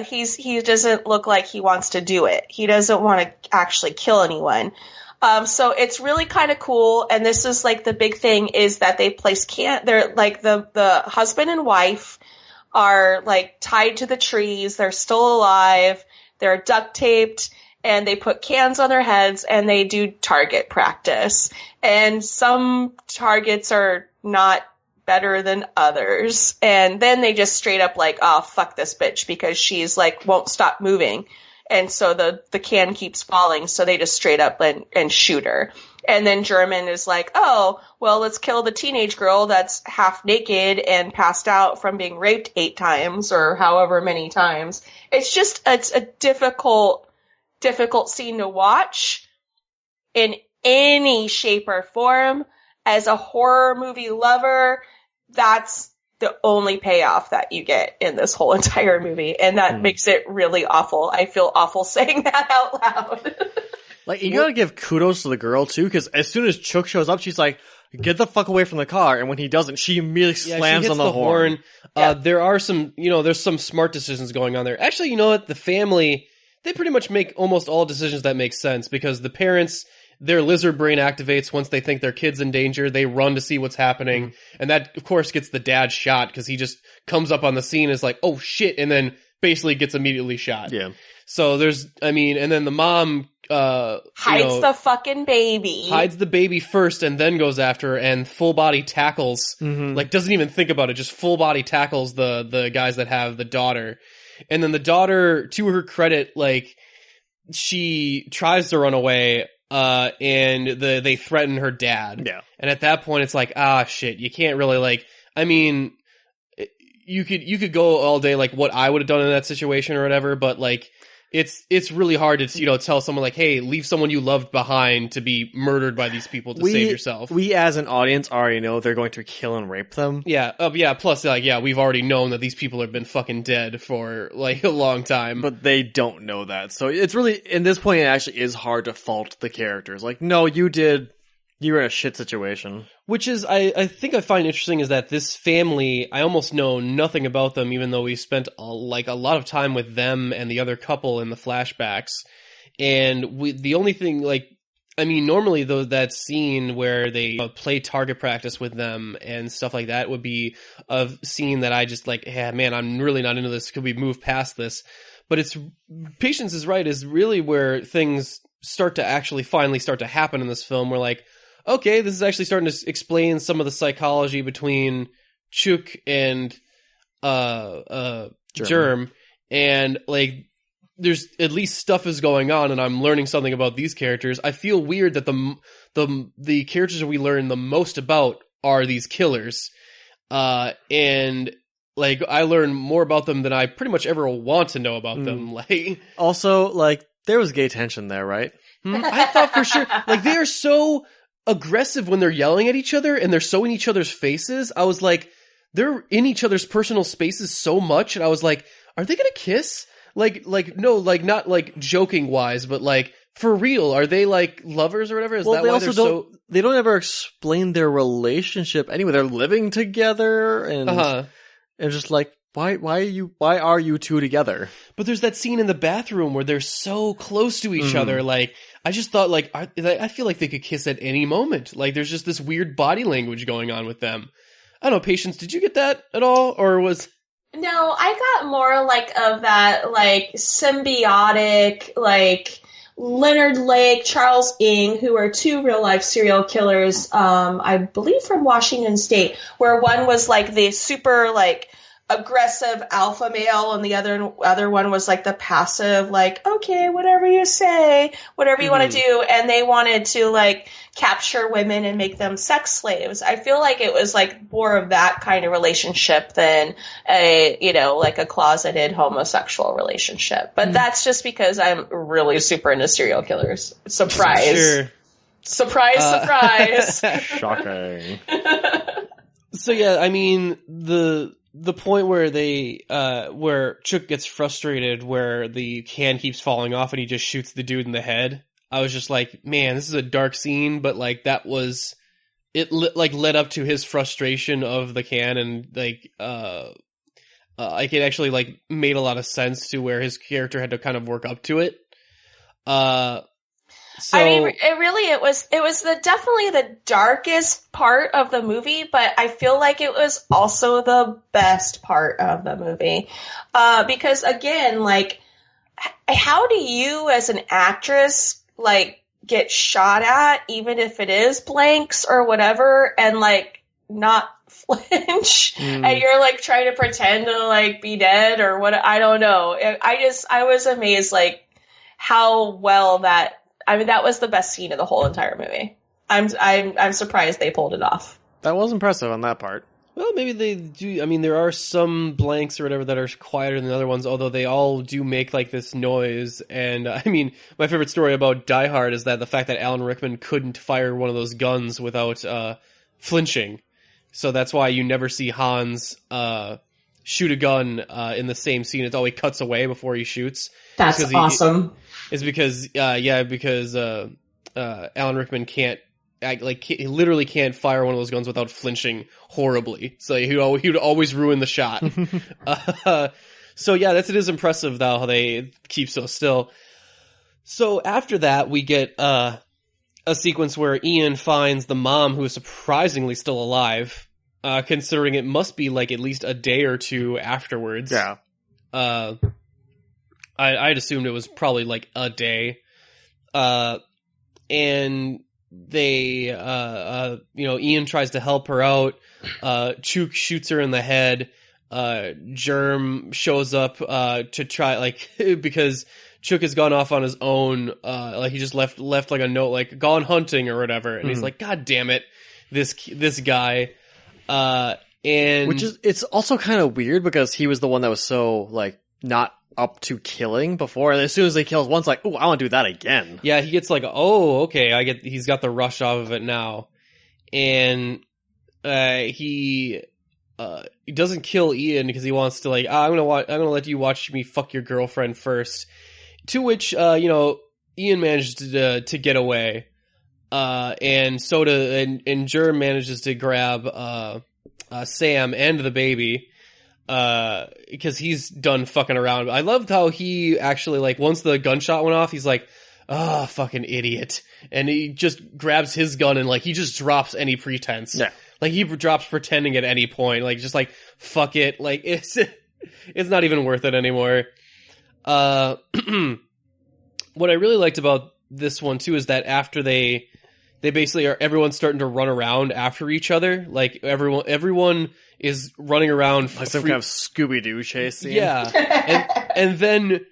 he doesn't look like he wants to do it. He doesn't want to actually kill anyone. So it's really kind of cool. And this is like the big thing is that they place they're like the husband and wife are like tied to the trees. They're still alive. They're duct taped and they put cans on their heads and they do target practice. And some targets are not better than others, and then they just straight up like, oh, fuck this bitch, because she's like won't stop moving, and so the can keeps falling, so they just straight up and shoot her. And then German is like, oh, well, let's kill the teenage girl that's half naked and passed out from being raped 8 times or however many times. It's a difficult scene to watch in any shape or form. As a horror movie lover, that's the only payoff that you get in this whole entire movie. And that makes it really awful. I feel awful saying that out loud. Like, you gotta give kudos to the girl, too, because as soon as Chuck shows up, she's like, get the fuck away from the car. And when he doesn't, she immediately slams on the horn. Yeah. There are some, you know, there's some smart decisions going on there. Actually, you know what? The family, they pretty much make almost all decisions that make sense, because the parents, their lizard brain activates once they think their kid's in danger. They run to see what's happening. And that, of course, gets the dad shot, because he just comes up on the scene and is like, oh shit, and then basically gets immediately shot. Yeah. So there's, I mean, and then the mom, hides the fucking baby. Hides the baby first and then goes after her and full body tackles, like doesn't even think about it, just full body tackles the guys that have the daughter. And then the daughter, to her credit, like, she tries to run away, and they threaten her dad. Yeah. And at that point, it's like, ah, shit, you can't really, like, I mean, you could go all day, like, what I would have done in that situation or whatever, but, like, it's really hard to, you know, tell someone, like, hey, leave someone you loved behind to be murdered by these people to save yourself. We, as an audience, already know they're going to kill and rape them. Yeah. Yeah. Plus, like, yeah, we've already known that these people have been fucking dead for, like, a long time. But they don't know that. So it's really, in this point, it actually is hard to fault the characters. Like, no, you were in a shit situation. Which is, I think I find interesting is that this family, I almost know nothing about them, even though we spent a lot of time with them and the other couple in the flashbacks. And the only thing, normally though, that scene where they play target practice with them and stuff like that would be a scene that I just man, I'm really not into this. Could we move past this? But Patience is right, is really where things start to finally start to happen in this film. We're like, okay, this is actually starting to explain some of the psychology between Chuk and Germ. And there's at least stuff is going on, and I'm learning something about these characters. I feel weird that the characters that we learn the most about are these killers, and I learn more about them than I pretty much ever want to know about them. Also, there was gay tension there, right? I thought for sure, they are so aggressive when they're yelling at each other and they're so in each other's faces. I was like, they're in each other's personal spaces so much, and I was like, are they gonna kiss? No, not joking wise, but for real, are they lovers or whatever? Is that they why also they don't ever explain their relationship anyway. They're living together and just why are you two together? But there's that scene in the bathroom where they're so close to each other. I just thought I feel like they could kiss at any moment. There's just this weird body language going on with them. I don't know, Patience, did you get that at all? Or was... No, I got more of that symbiotic, Leonard Lake, Charles Ng, who are two real life serial killers, I believe from Washington State, where one was the super aggressive alpha male, and the other one was the passive, okay, whatever you say, whatever you want to do, and they wanted to capture women and make them sex slaves. I feel like it was more of that kind of relationship than a closeted homosexual relationship. But that's just because I'm really super into serial killers. Surprise. Sure. Surprise. Shocking. So yeah, I mean, the point where where Chuk gets frustrated, where the can keeps falling off and he just shoots the dude in the head. I was just like, man, this is a dark scene, but that was, it led up to his frustration of the can, and it actually made a lot of sense to where his character had to kind of work up to it. It was definitely the darkest part of the movie, but I feel like it was also the best part of the movie. Because again, how do you as an actress, get shot at, even if it is blanks or whatever, and not flinch, and you're trying to pretend to be dead or what? I don't know. I was amazed, how well that was the best scene of the whole entire movie. I'm surprised they pulled it off. That was impressive on that part. Well, maybe they do. I mean, there are some blanks or whatever that are quieter than the other ones, although they all do make this noise. And I mean, my favorite story about Die Hard is that the fact that Alan Rickman couldn't fire one of those guns without flinching. So that's why you never see Hans shoot a gun in the same scene. It's always cuts away before he shoots. That's awesome. It's because Alan Rickman can't he literally can't fire one of those guns without flinching horribly. So he would always ruin the shot. So yeah, it is impressive though how they keep so still. So after that, we get a sequence where Ian finds the mom, who is surprisingly still alive, considering it must be at least a day or two afterwards. Yeah. I'd assumed it was probably a day. And they, Ian tries to help her out. Chuk shoots her in the head. Germ shows up, to try, because Chuk has gone off on his own. He just left a note, gone hunting or whatever. And he's like, God damn it, this guy. And it's also kind of weird because he was the one that was so, not up to killing before, and as soon as he kills once, oh, I want to do that again. Yeah, he gets oh, okay, he's got the rush off of it now. And he doesn't kill Ian because he wants to I'm gonna let you watch me fuck your girlfriend first. To which Ian managed to get away. and Germ manages to grab Sam and the baby because he's done fucking around. I loved how he actually, like, once the gunshot went off, he's like, "Oh, fucking idiot," and he just grabs his gun and, like, he just drops any pretense. Yeah. Like, he drops pretending at any point, like, just like, fuck it, like, it's not even worth it anymore. What I really liked about this one too is that after they basically are, everyone's starting to run around after each other. Like, everyone is running around Like some kind of Scooby-Doo chase scene. Yeah. and then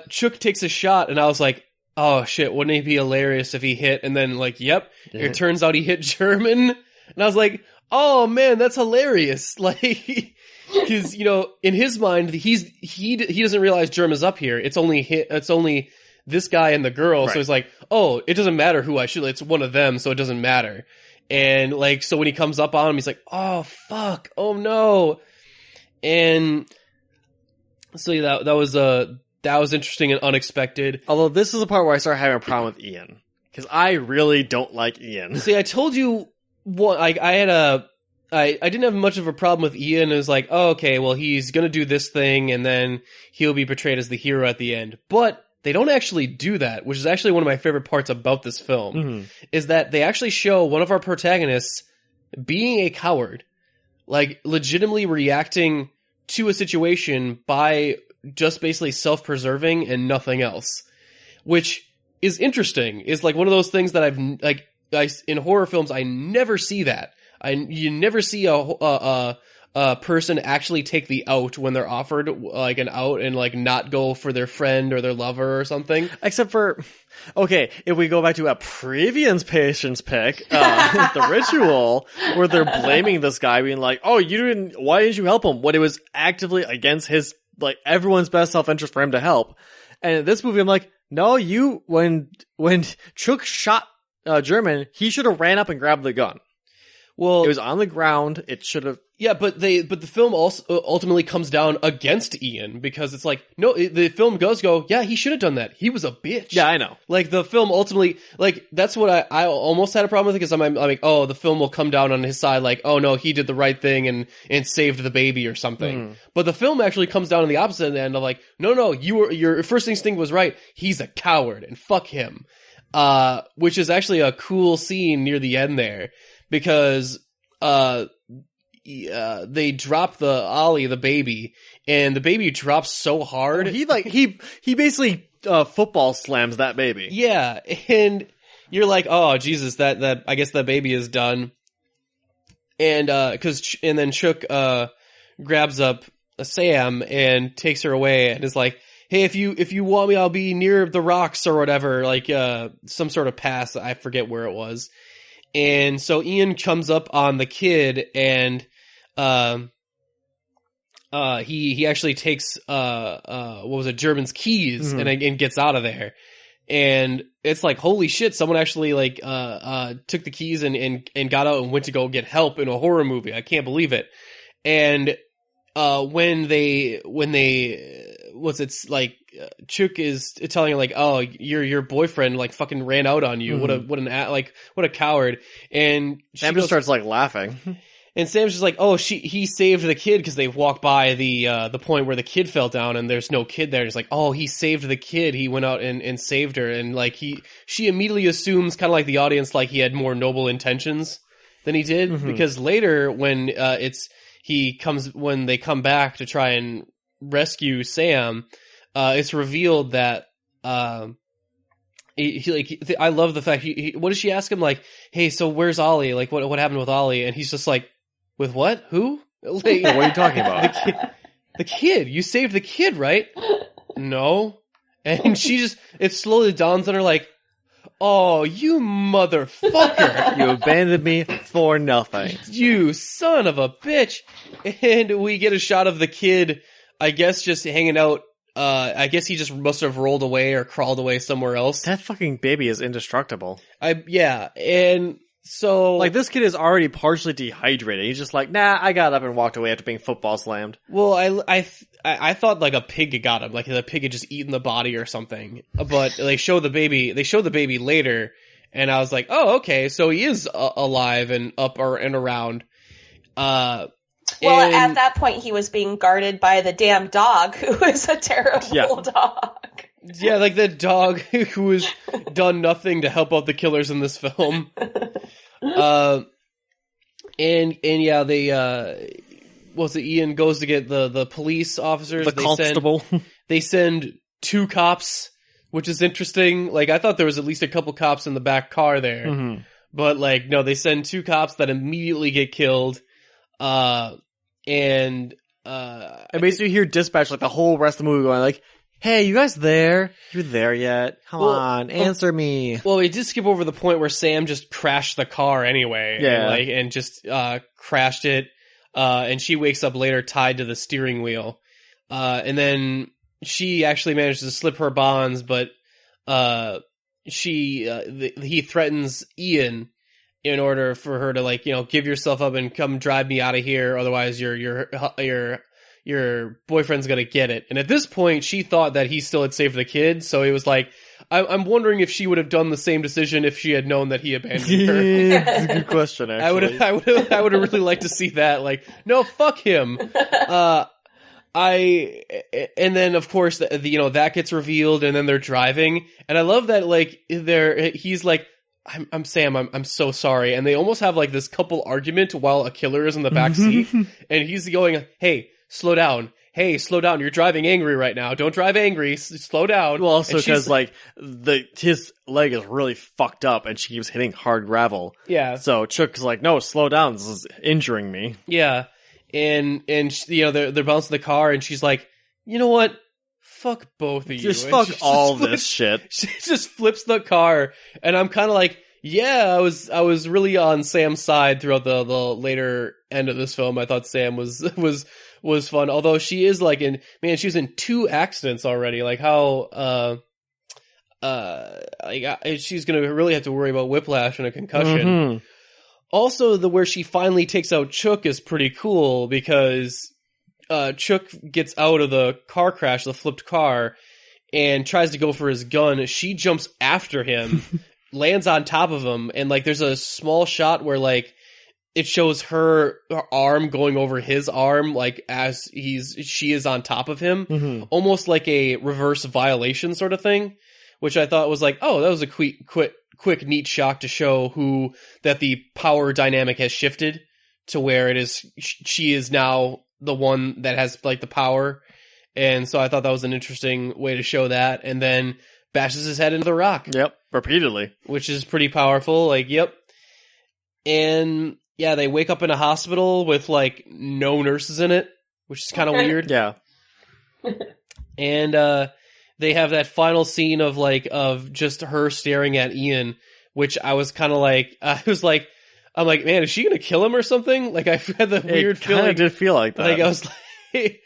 Chook takes a shot, and I was like, oh shit, wouldn't it be hilarious if he hit? And then, like, yep, it turns out he hit German, and I was like, oh man, that's hilarious. Like, because, you know, in his mind, he doesn't realize Germ is up here. It's only this guy and the girl. Right. So he's like, oh, it doesn't matter who I shoot. It's one of them, so it doesn't matter. And, like, so when he comes up on him, he's like, oh fuck, oh no. And so yeah, that was interesting and unexpected. Although this is the part where I start having a problem with Ian. Because I really don't like Ian. See, I told you what I didn't have much of a problem with Ian. It was like, oh, okay, well, he's gonna do this thing, and then he'll be portrayed as the hero at the end. But they don't actually do that, which is actually one of my favorite parts about this film, is that they actually show one of our protagonists being a coward, like, legitimately reacting to a situation by just basically self-preserving and nothing else, which is interesting. Is like one of those things that in horror films, I never see that. You never see a person actually take the out when they're offered, like, an out and, like, not go for their friend or their lover or something. Except for, okay, if we go back to a previous patient's pick, The Ritual, where they're blaming this guy, being like, oh, why didn't you help him? When it was actively against his, like, everyone's best self-interest for him to help. And in this movie, I'm like, no, when Chook shot German, he should have ran up and grabbed the gun. Well, it was on the ground. It should have. Yeah, but the film also ultimately comes down against Ian, because it's like, no, the film does go, yeah, he should have done that. He was a bitch. Yeah, I know. Like, the film ultimately, like, that's what I almost had a problem with, because I'm like, oh, the film will come down on his side, like, oh no, he did the right thing and saved the baby or something. But the film actually comes down on the opposite end of, like, no, your first instinct was right. He's a coward and fuck him. Which is actually a cool scene near the end there, because they drop the baby, and the baby drops so hard. He basically football slams that baby. Yeah, and you're like, oh Jesus, that I guess that baby is done. And and then Chook grabs up Sam and takes her away, and is like, hey, if you want me, I'll be near the rocks or whatever, like some sort of pass. I forget where it was. And so Ian comes up on the kid, and he actually takes German's keys and gets out of there. And it's like, holy shit, someone actually, like, took the keys and got out and went to go get help in a horror movie. I can't believe it. And Chook is telling her, like, oh, your boyfriend, like, fucking ran out on you. What a coward. And Sam just starts, like, laughing. And Sam's just like, oh, he saved the kid, because they walk by the point where the kid fell down and there's no kid there. And it's like, oh, he saved the kid. He went out and saved her. And, like, she immediately assumes, kind of like the audience, like he had more noble intentions than he did. Because later, when when they come back to try and rescue Sam, it's revealed that I love the fact what does she ask him, like, hey, so where's Ollie? Like, what happened with Ollie? And he's just like, with what? Who? Like, what are you talking about? The kid. You saved the kid, right? No. And it slowly dawns on her, like, oh, you motherfucker. You abandoned me for nothing. You son of a bitch. And we get a shot of the kid, I guess, just hanging out. I guess he just must have rolled away or crawled away somewhere else. That fucking baby is indestructible. Yeah, and so, like, this kid is already partially dehydrated. He's just like, nah, I got up and walked away after being football slammed. Well, I thought, like, a pig got him, like the pig had just eaten the body or something. But they show the baby later, And I was like, oh, okay, so he is alive and up and around. Well, at that point, he was being guarded by the damn dog, who is a terrible dog. Yeah, like the dog who has done nothing to help out the killers in this film. And yeah, they Ian goes to get the police officers. The constable. They send 2 cops, which is interesting. Like, I thought there was at least a couple cops in the back car there. Mm-hmm. But, like, no, they send 2 cops that immediately get killed. And basically you hear dispatch, like, the whole rest of the movie going, like, hey, you guys there? You're there yet? Come on, answer me. Well, we did skip over the point where Sam just crashed the car anyway. Yeah. And just crashed it. And she wakes up later tied to the steering wheel. And then she actually manages to slip her bonds, but he threatens Ian in order for her to, like, give yourself up and come drive me out of here, otherwise your boyfriend's gonna get it. And at this point, she thought that he still had saved the kid, so it was like, I'm wondering if she would have done the same decision if she had known that he abandoned her. That's a good question, actually. I would have really liked to see that. Like, no, fuck him. And then of course that gets revealed, and then they're driving, and I love that, like, he's like, I'm Sam, I'm so sorry, and they almost have like this couple argument while a killer is in the back seat, and he's going, hey, slow down. Hey, slow down. You're driving angry right now. Don't drive angry. Slow down. Well, also because, like, his leg is really fucked up and she keeps hitting hard gravel. Yeah. So Chuck's like, no, slow down. This is injuring me. Yeah. And they're bouncing the car, and she's like, you know what? Fuck both of you. Just fuck all this shit. She just flips the car, and I'm kind of like, yeah, I was really on Sam's side throughout the later end of this film. I thought Sam was fun, although she is like she was in 2 accidents already. Like, how she's gonna really have to worry about whiplash and a concussion. Mm-hmm. Also, where she finally takes out Chuck is pretty cool, because Chuck gets out of the car crash, the flipped car, and tries to go for his gun. She jumps after him, lands on top of him, and, like, there's a small shot where, like, it shows her arm going over his arm, like, as she is on top of him, almost like a reverse violation sort of thing, which I thought was like, oh, that was a quick, neat shock to show that the power dynamic has shifted to where she is now the one that has, like, the power. And so I thought that was an interesting way to show that. And then bashes his head into the rock. Yep. Repeatedly. Which is pretty powerful. Like, yep. And yeah, they wake up in a hospital with, like, no nurses in it, which is kind of weird. Yeah. And they have that final scene of just her staring at Ian, which I was kind of like, I'm like, man, is she gonna kill him or something? Like, I had the weird feeling. It did feel like that. Like, I was like,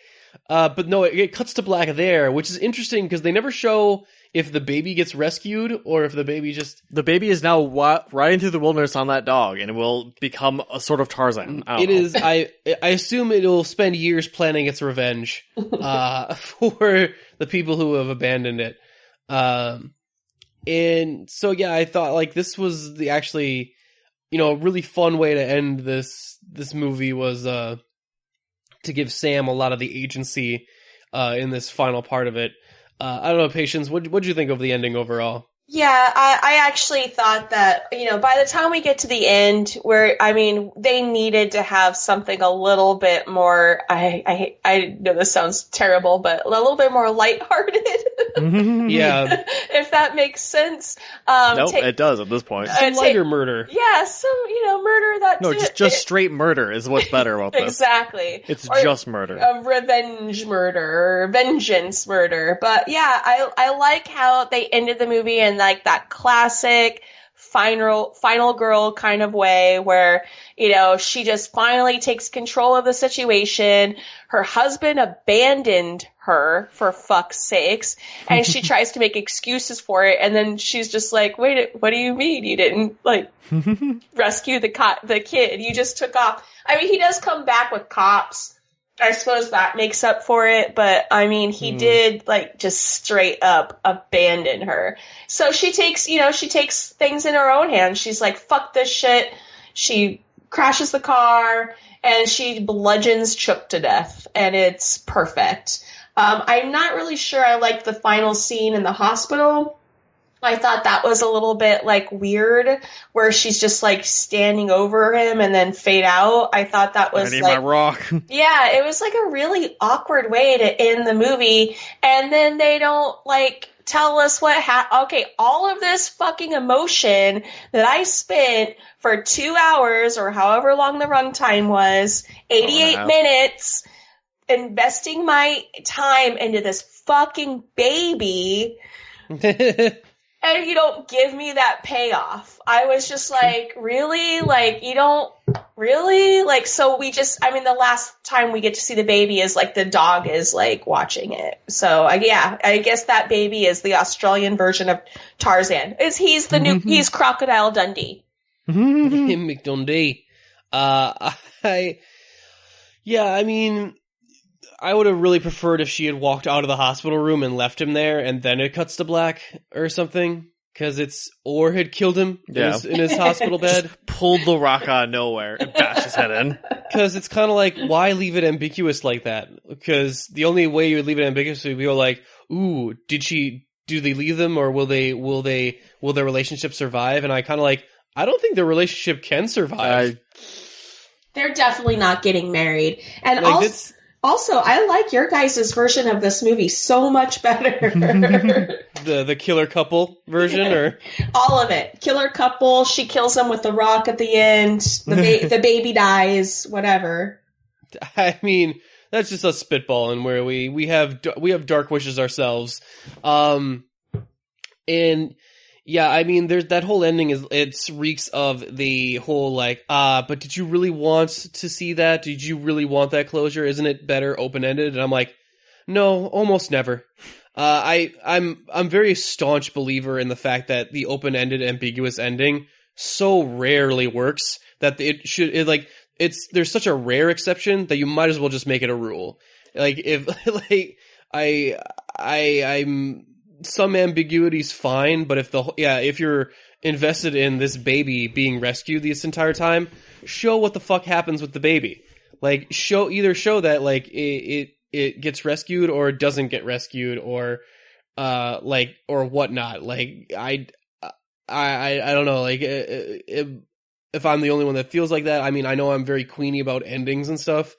but no, it cuts to black there, which is interesting because they never show if the baby gets rescued or if the baby just... The baby is now riding through the wilderness on that dog, and it will become a sort of Tarzan. I assume it'll spend years planning its revenge for the people who have abandoned it. And so, yeah, I thought, like, this was actually, a really fun way to end this movie was to give Sam a lot of the agency in this final part of it. I don't know, Patience, what'd you think of the ending overall? Yeah, I actually thought that, by the time we get to the end, they needed to have something a little bit more, I know this sounds terrible, but a little bit more lighthearted. Yeah. If that makes sense. Nope, it does at this point. Some lighter murder. Yeah, some, murder that... No, just straight murder is what's better about this. Exactly. It's just murder. A revenge murder, or vengeance murder. But yeah, I like how they ended the movie in, like, that classic final girl kind of way where, she just finally takes control of the situation. Her husband abandoned her, for fuck's sakes, and she tries to make excuses for it, and then she's just like, wait, what do you mean you didn't, like, rescue the kid? You just took off. He does come back with cops I suppose that makes up for it, but I mean, he did like just straight up abandon her. So she takes things in her own hands. She's like, fuck this shit. She crashes the car and she bludgeons Chook to death, and it's perfect. I'm not really sure I like the final scene in the hospital. I thought that was a little bit like weird, where she's just like standing over him and then fade out. I thought that was I need like, my rock. yeah, it was like a really awkward way to end the movie. And then they don't like tell us what okay, all of this fucking emotion that I spent for 2 hours or however long the runtime was, 88 minutes, investing my time into this fucking baby. And you don't give me that payoff. I was just like, really? Like, you don't really? Like, so the last time we get to see the baby is like the dog is like watching it. So I guess that baby is the Australian version of Tarzan. He's Crocodile Dundee. McDundee. I would have really preferred if she had walked out of the hospital room and left him there, and then it cuts to black or something, or had killed him in his hospital bed. Pulled the rock out of nowhere and bashed his head in. Because it's kind of like, why leave it ambiguous like that? Because the only way you would leave it ambiguous would be like, ooh, do they leave them, or will their relationship survive? And I kind of like, I don't think their relationship can survive. They're definitely not getting married. And also, I like your guys' version of this movie so much better. the killer couple version, or all of it. Killer couple. She kills him with the rock at the end. The baby dies. Whatever. I mean, that's just us spitballing. Where we have dark wishes ourselves. And yeah, I mean, there's that whole ending it reeks of the whole like, but did you really want to see that? Did you really want that closure? Isn't it better open-ended? And I'm like, no, almost never. I'm very staunch believer in the fact that the open-ended ambiguous ending so rarely works that there's such a rare exception that you might as well just make it a rule. Like I'm some ambiguity's fine, but if you're invested in this baby being rescued this entire time, show what the fuck happens with the baby. Like show that like it gets rescued or it doesn't get rescued or or whatnot. Like I don't know. Like if I'm the only one that feels like that, I mean, I know I'm very queenie about endings and stuff,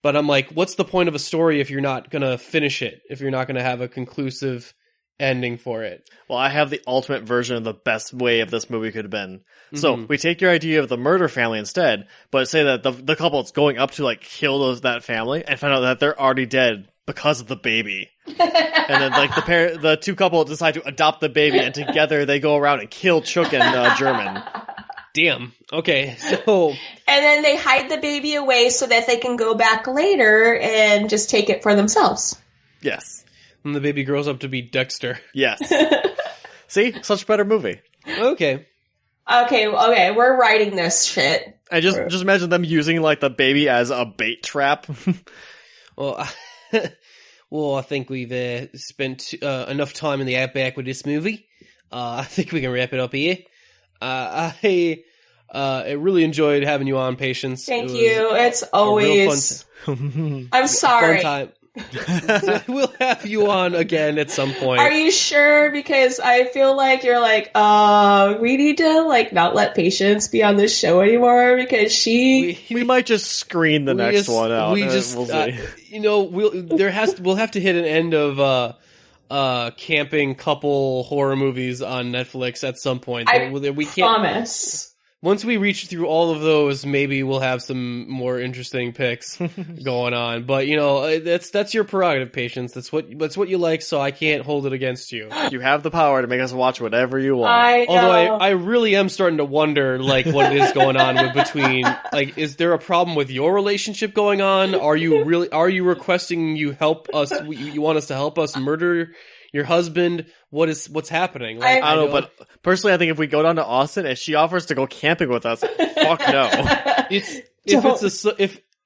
but I'm like, what's the point of a story if you're not gonna finish it? If you're not gonna have a conclusive ending for it? Well, I have the ultimate version of the best way of this movie could have been. So we take your idea of the murder family instead, but say that the couple that's going up to like kill that family and find out that they're already dead because of the baby. And then like the two couple decide to adopt the baby, and together they go around and kill Chook and German. Damn. Okay. So and then they hide the baby away so that they can go back later and just take it for themselves. Yes. And the baby grows up to be Dexter. Yes. See? Such a better movie. Okay. We're writing this shit. I just imagine them using like the baby as a bait trap. Well, I think we've spent enough time in the Outback with this movie. I think we can wrap it up here. I really enjoyed having you on, Patience. Thank you. It's always I'm sorry. Fun time. We'll have you on again at some point. Are you sure? Because I feel like you're like, we need to like not let Patience be on this show anymore because we might just screen the next one out. We'll see. We'll have to hit an end of camping couple horror movies on Netflix at some point. We can't promise. Once we reach through all of those, maybe we'll have some more interesting picks going on. But that's your prerogative, Patience. That's what you like. So I can't hold it against you. You have the power to make us watch whatever you want. Although I really am starting to wonder, like, what is going on between. Like, is there a problem with your relationship going on? Are you requesting you help us? You want us to help us murder your husband? What's happening? Like, I don't know, but personally, I think if we go down to Austin and she offers to go camping with us, fuck no.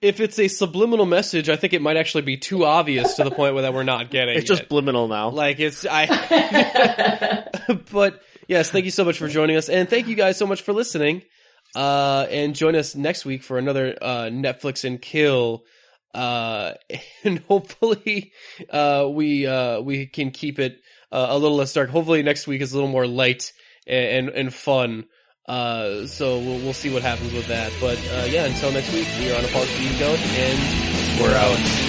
if it's a subliminal message, I think it might actually be too obvious to the point where that we're not getting It's just it. liminal now. Like but yes, thank you so much for joining us, and thank you guys so much for listening. And join us next week for another Netflix and Kill. And hopefully we can keep it a little less dark. Hopefully next week is a little more light and fun. So we'll see what happens with that. But yeah, until next week, we are Unapologists, and we're out.